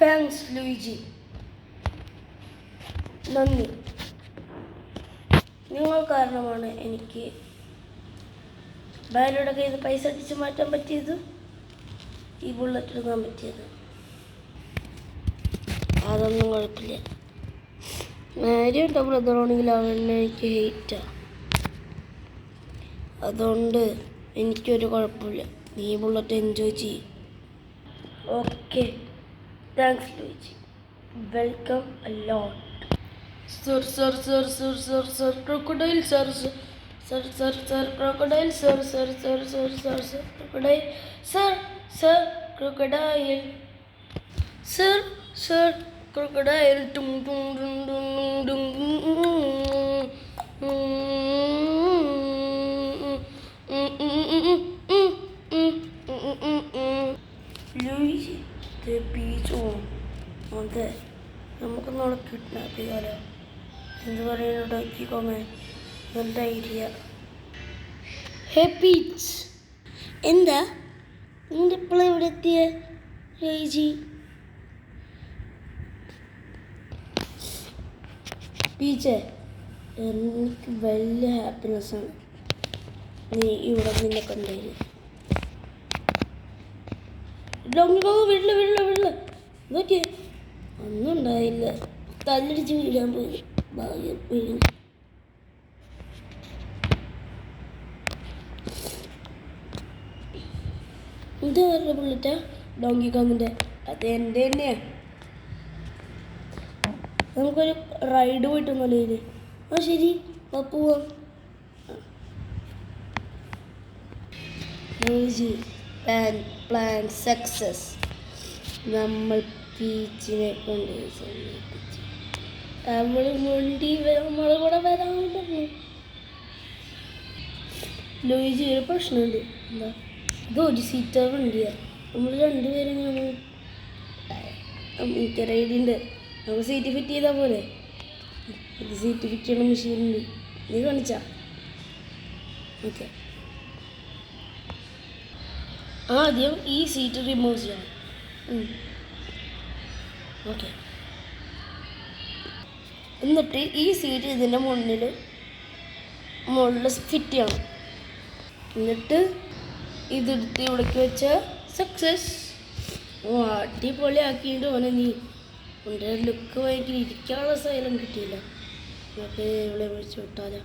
Thanks Luigi. നന്ദി. നിങ്ങൾ കാരണമാണ് എനിക്ക് ബാലയുടെ കയ്യിൽ നിന്ന് പൈസ അടിച്ച് മാറ്റാൻ പറ്റിയത്, ഈ ബുള്ളറ്റ് എടുക്കാൻ പറ്റിയത്. അതൊന്നും കുഴപ്പമില്ല. മാരിയുടെ ബ്രദറാണെങ്കിൽ അവനെ എനിക്ക് ഹെയ്റ്റാണ്. അതുകൊണ്ട് എനിക്കൊരു കുഴപ്പമില്ല. നീ ബുള്ളറ്റ് എൻജോയ് ചെയ്യും. Okay, thanks Luigi. Welcome a lot. Sir sir sir sir sir sir crocodile sir sir sir sir crocodile sir sir sir sir sir sir crocodile sir sir crocodile sir sir crocodile ടും ടും ടും ടും Luigi, beach അതെ, നമുക്ക് നാളെ kidnap ചെയ്താലോ? എന്ത് പറയുന്നു ഡോക്കി കോമേ? നല്ല ഐഡിയ. ഹേ പീച്ച്, എന്താ നിന്റെ ഇപ്പോഴും ഇവിടെ എത്തിയ ലൂയിജി? പീച്ചേ, എനിക്ക് വലിയ ഹാപ്പിനെസ്സാണ് നീ ഇവിടെ നിന്നെ കണ്ടതിൽ. വീട്ടില് നോക്കിയേ, ഒന്നും ഉണ്ടായില്ല. തല്ലടിച്ച് വീഴാൻ പോയി. ഭാഗ്യം വീഴും. ഇത് വേറെ ബുള്ളറ്റാ? ഡോങ്കി കോങ്ങിൻ്റെ. അത് എൻ്റെ തന്നെയാ. നമുക്കൊരു റൈഡ് പോയിട്ടൊന്നുമല്ലേ ഇത്? ആ ശരി, പോവാം. Plan success. നമ്മൾ പീച്ചിനെ കൊണ്ട് സമീപിച്ചു. നമ്മൾ മുണ്ടി നമ്മളെ കൂടെ വരാൻ ലൂയിജി. ഒരു പ്രശ്നമുണ്ട്. എന്താ? ഇത് ഒരു സീറ്റർ വണ്ടിയാണ്. നമ്മൾ രണ്ടുപേരും എനിക്ക് റൈഡിൻ്റെ നമുക്ക് സീറ്റ് ഫിറ്റ് ചെയ്താൽ പോലെ. ഇത് സീറ്റ് ഫിറ്റ് ചെയ്യണ മെഷീനുണ്ട്. നീ കാണിച്ചാ? ഓക്കെ, ആദ്യം ഈ സീറ്റ് റിമൂവ് ചെയ്യണം. ഓക്കെ, എന്നിട്ട് ഈ സീറ്റ് ഇതിൻ്റെ മുകളിൽ ഫിറ്റ് ചെയ്യണം. എന്നിട്ട് ഇതെടുത്ത് ഇവിടേക്ക് വെച്ച സക്സസ്. അടിപൊളിയാക്കിയിട്ട് ഓനെ നീ ലുക്ക് ഭയങ്കര ഇരിക്കാനുള്ള സ്ഥലം കിട്ടിയില്ല. നമുക്ക് ഇവിടെ വിളിച്ച് വിട്ടാലോ?